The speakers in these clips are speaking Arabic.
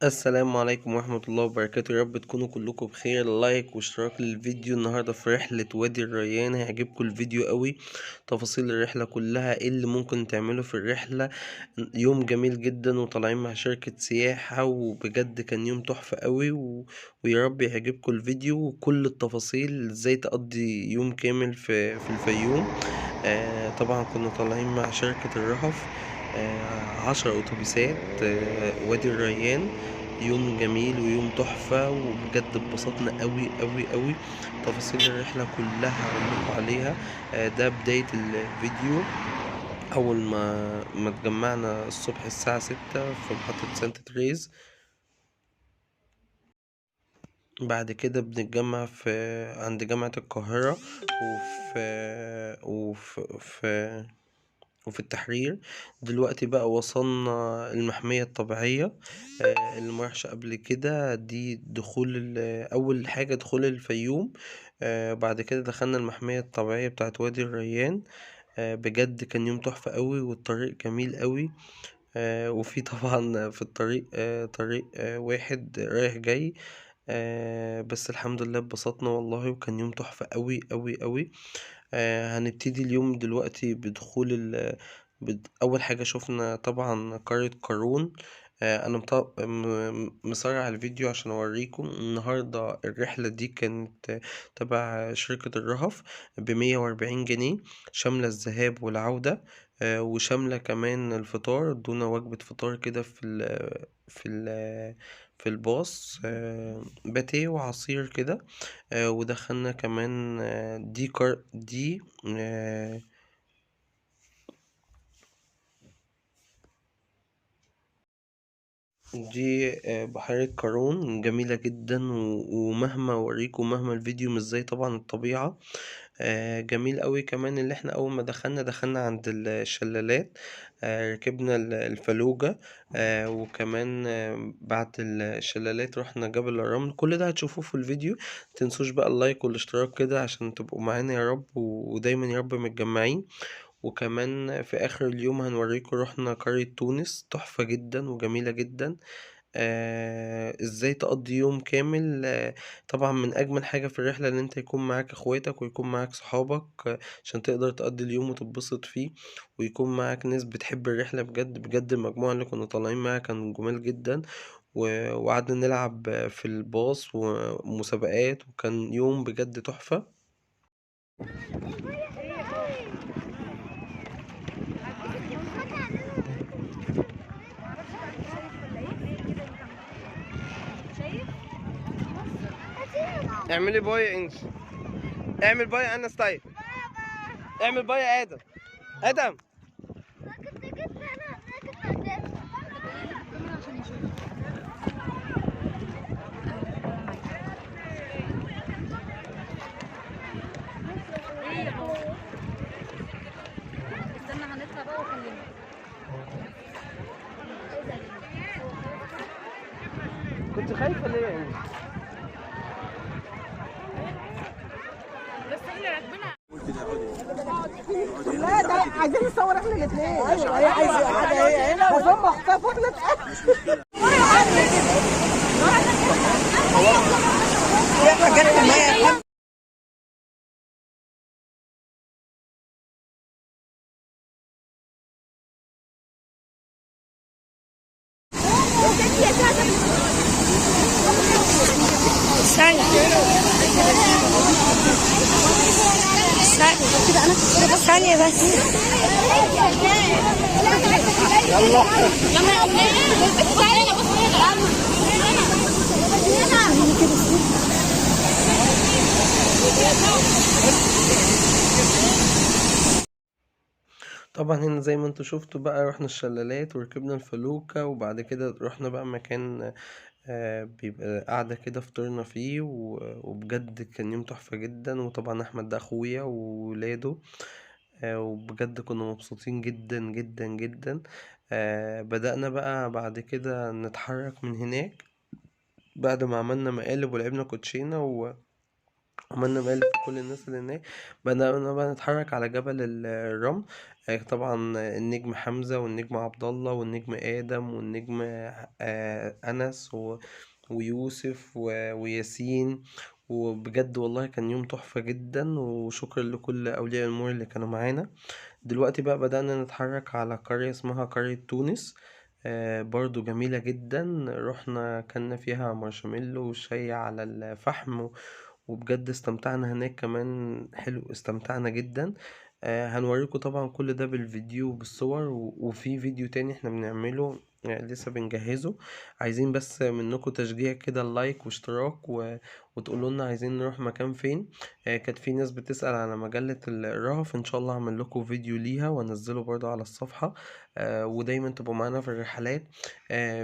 السلام عليكم ورحمة الله وبركاته، يا رب تكونوا كلكم بخير. لايك واشتراك للفيديو. النهاردة في رحلة وادي الريان، هيعجبكم الفيديو قوي. تفاصيل الرحلة كلها، ايه اللي ممكن تعمله في الرحلة. يوم جميل جدا وطالعين مع شركة سياحة، وبجد كان يوم تحفة قوي ويا رب يعجبكم الفيديو وكل التفاصيل ازاي تقضي يوم كامل في الفيوم. طبعا كنا طالعين مع شركة الرهف، 10 أتوبيسات، وادي الريان. يوم جميل ويوم تحفة، وبجد اتبسطنا قوي قوي قوي. تفاصيل الرحلة كلها هقولكوا عليها. ده بداية الفيديو. أول ما اتجمعنا الصبح الساعة 6 في محطة سانت تريز. بعد كده بنتجمع عند جامعة القاهرة، وفي التحرير. دلوقتي بقى وصلنا المحمية الطبيعية، اللي مرحش قبل كده. دي أول حاجة دخول الفيوم. بعد كده دخلنا المحمية الطبيعية بتاعت وادي الريان. بجد كان يوم تحفة قوي والطريق جميل قوي. وفي طبعا في الطريق طريق واحد رايح جاي. بس الحمد لله اتبسطنا والله، وكان يوم تحفة قوي قوي قوي. هنبتدي اليوم دلوقتي بدخول أول حاجة شفنا طبعا قرية قارون. أنا مسرع الفيديو عشان أوريكم. النهاردة الرحلة دي كانت تبع شركة الرهف، ب140 جنيه، شاملة الذهاب والعودة. وشاملة كمان الفطار، ادونا وجبة فطار كده في الباص، باتيه وعصير كده. ودخلنا كمان آه، دي بحيرة قارون جميلة جدا، ومهما اوريكم مهما الفيديو مش زي طبعا الطبيعة. جميل قوي كمان اللي احنا اول ما دخلنا عند الشلالات. ركبنا الفلوجة. وكمان بعد الشلالات رحنا جبل الرمل. كل ده هتشوفوه في الفيديو. متنسوش بقى اللايك والاشتراك كده عشان تبقوا معانا يا رب، ودايما يا رب متجمعين. وكمان في آخر اليوم هنوريكم رحنا قرية تونس، تحفة جدا وجميلة جدا. ازاي تقضي يوم كامل. طبعا من اجمل حاجة في الرحلة ان انت يكون معاك اخواتك ويكون معاك صحابك، عشان تقدر تقضي اليوم وتتبسط فيه، ويكون معاك ناس بتحب الرحلة بجد بجد. المجموعة اللي كنا طالعين معاها كانوا جمال جدا. وقعدنا نلعب في الباص ومسابقات، وكان يوم بجد تحفة. اعملي باي انش. اعمل باي انا ستايل. اعمل باي يا ادم. ادم. استنى هنطلع بقى واكلمك. كنت خايفة ليه يا انش؟ بس احنا راكبينها. لا ده عايزين نصور احنا الاثنين. ايوه هي عايزه حاجه هي هنا بس هم اختفوا احنا حاجات الميه. ثانية بس. يلا يا ابني. طبعا هنا زي ما انتوا شفتوا بقى، رحنا الشلالات وركبنا الفلوكة، وبعد كده رحنا بقى مكان بيبقى قاعدة كده فطرنا فيه، وبجد كان يوم تحفة جدا. وطبعا أحمد ده أخويا وولاده. وبجد كنا مبسوطين جدا جدا جدا. بدأنا بقى بعد كده نتحرك من هناك، بعد ما عملنا مقالب ولعبنا كوتشينة عملنا مقالب في كل الناس اللي هناك. بدأنا بقى نتحرك على جبل الرمل. طبعا النجم حمزة والنجم عبد الله والنجم آدم والنجم أنس ويوسف وياسين. وبجد والله كان يوم تحفة جدا، وشكرا لكل أولياء الأمور اللي كانوا معانا. دلوقتي بقى بدأنا نتحرك على قرية اسمها قرية تونس. برضو جميلة جدا، رحنا كلنا فيها مارشميلو وشاي على الفحم، وبجد استمتعنا هناك كمان. حلو، استمتعنا جدا. هنوريكم طبعا كل ده بالفيديو وبالصور، وفي فيديو تاني احنا بنعمله لسه بنجهزه. عايزين بس منكم تشجيع كده، اللايك واشتراك وتقولوا لنا عايزين نروح مكان فين. كانت في ناس بتسأل على مجلة الرهف، ان شاء الله هعمل لكم فيديو ليها وانزله برضو على الصفحة. ودايما تبقوا معانا في الرحلات.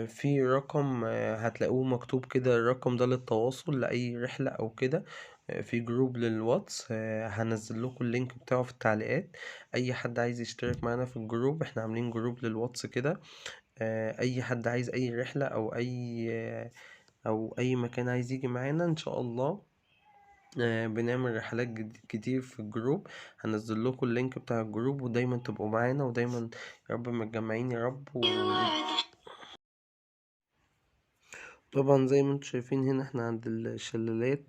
في رقم هتلاقوه مكتوب كده، الرقم ده للتواصل لأي رحلة او كده. في جروب للواتس، هنزل لكم اللينك بتاعه في التعليقات. اي حد عايز يشترك معانا في الجروب، احنا عاملين جروب للواتس كده. اي حد عايز اي رحلة او اي مكان عايز يجي معانا ان شاء الله. بنعمل رحلات كتير في الجروب. هنزل لكم اللينك بتاع الجروب، ودايما تبقوا معانا، ودايما يا رب متجمعين يا رب. طبعا زي ما انتم شايفين هنا احنا عند الشلالات.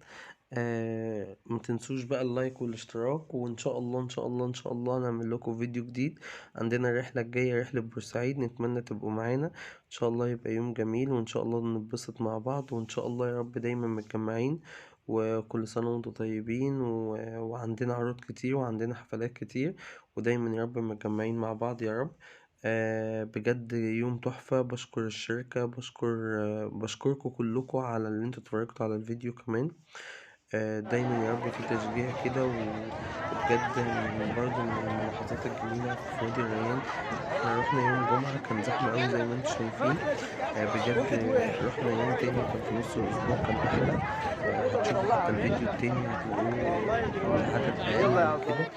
ما تنسوش بقى اللايك والاشتراك، وان شاء الله ان شاء الله ان شاء الله نعمل لكم فيديو جديد. عندنا الرحلة الجاية رحلة بورسعيد، نتمنى تبقوا معانا ان شاء الله. يبقى يوم جميل، وان شاء الله نتبسط مع بعض، وان شاء الله يا رب دايما متجمعين. وكل سنة وانتم طيبين، وعندنا عروض كتير وعندنا حفلات كتير، ودايما يا رب متجمعين مع بعض يا رب. بجد يوم تحفة. بشكر الشركة، بشكركم كلكم على اللي انتوا اتفرجتوا على الفيديو كمان. دايما يا رب في تشجيع كده، وبجد برضه من الملاحظات الجميلة في وادي الريان، احنا رحنا يوم جمعة كان زحمة أوي زي ما انتوا شايفين. بجد رحنا يوم تاني كان في نص الأسبوع كان أحلى. هتشوفوا حتى الفيديو التاني هتلاقوه عدد أقل من كده.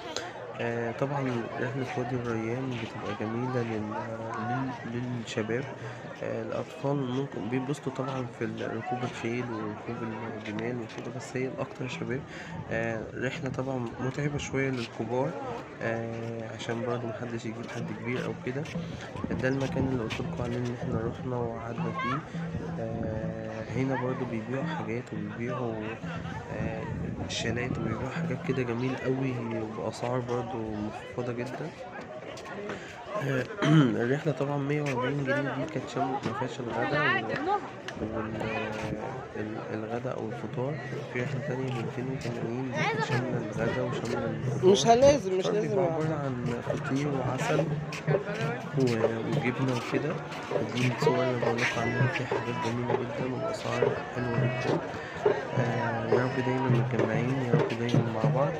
طبعا رحلة وادي الريان بتبقى جميلة للشباب. الأطفال ممكن بيتبسطوا طبعا في ركوب الخيل وركوب الجمال وكده، بس هي الأكتر شباب. رحلة طبعا متعبة شوية للكبار، عشان برضه محدش يجيب حد كبير أو كده. ده المكان اللي قلتلكوا عليه إن احنا رحنا وقعدنا فيه. هنا برضو بيبيعوا حاجات، وبيبيعوا شالات، وبيبيعوا حاجات كده جميل قوي، وبأسعار برضو مخفضة جدا. الرحلة طبعا 140 جنيه، دي كانت مفيهاش الغدا أو الفطار. في رحلة تانية ب280، دي كانت شاملة الغدا وشاملة مش الفطار. لازم بيبقى عبارة عن فطير وعسل وجبنة وكده. دي الصور اللي بقولك عليها، فيها حاجات جميلة جدا وأسعار حلوة جدا. يا رب دايما متجمعين، يا رب دايما مع بعض.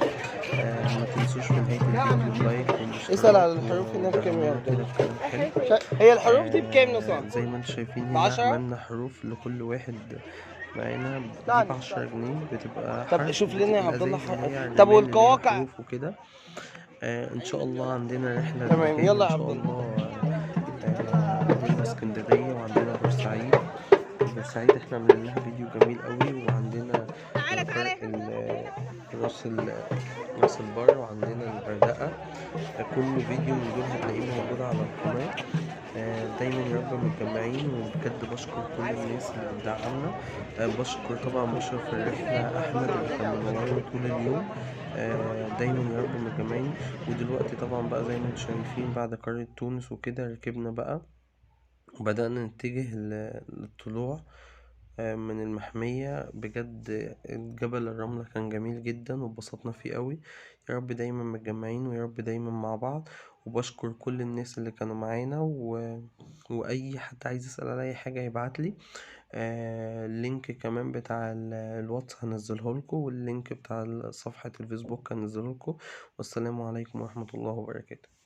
ما تنسوش في نهاية الفيديو اللايك والاشتراك. اسأل على الحروف هنا بكام يا كده بكلام حلو. هي الحروف دي بكام نصاب؟ زي ما انتم شايفين هنا ب10؟ عملنا حروف لكل واحد معانا، دي ب10 جنيه بتبقى طب حرف، شوف لنا يا بتبقى عبد الله زي اللي هي طب الرمال اللي هي والقواقع؟ الحروف وكده. ان شاء الله عندنا رحلة تمام، جاية يلا ان يا شاء عبد الله. الله. عندنا اسكندرية وعندنا بورسعيد. بورسعيد احنا عاملين لها فيديو جميل قوي، وعندنا راس البر، وعندنا الغردقة. كل فيديو من دول هتلاقيه موجود على القناة. دايما يا رب متجمعين، وبجد بشكر كل الناس اللي بتدعمنا. بشكر طبعا مشرف الرحلة أحمد اللي كان منورنا طول اليوم. دايما يا رب متجمعين. ودلوقتي طبعا بقى زي ما انتم شايفين بعد قرية تونس وكده ركبنا بقى وبدأنا نتجه للطلوع من المحمية. بجد جبل الرملة كان جميل جدا واتبسطنا فيه قوي. يا رب دايما متجمعين، ويا رب دايما مع بعض. وبشكر كل الناس اللي كانوا معانا، واي حد عايز يسأل على اي حاجة يبعتلي. اللينك كمان بتاع الواتس هنزله لكم، واللينك بتاع صفحة الفيسبوك هنزله لكم. والسلام عليكم ورحمة الله وبركاته.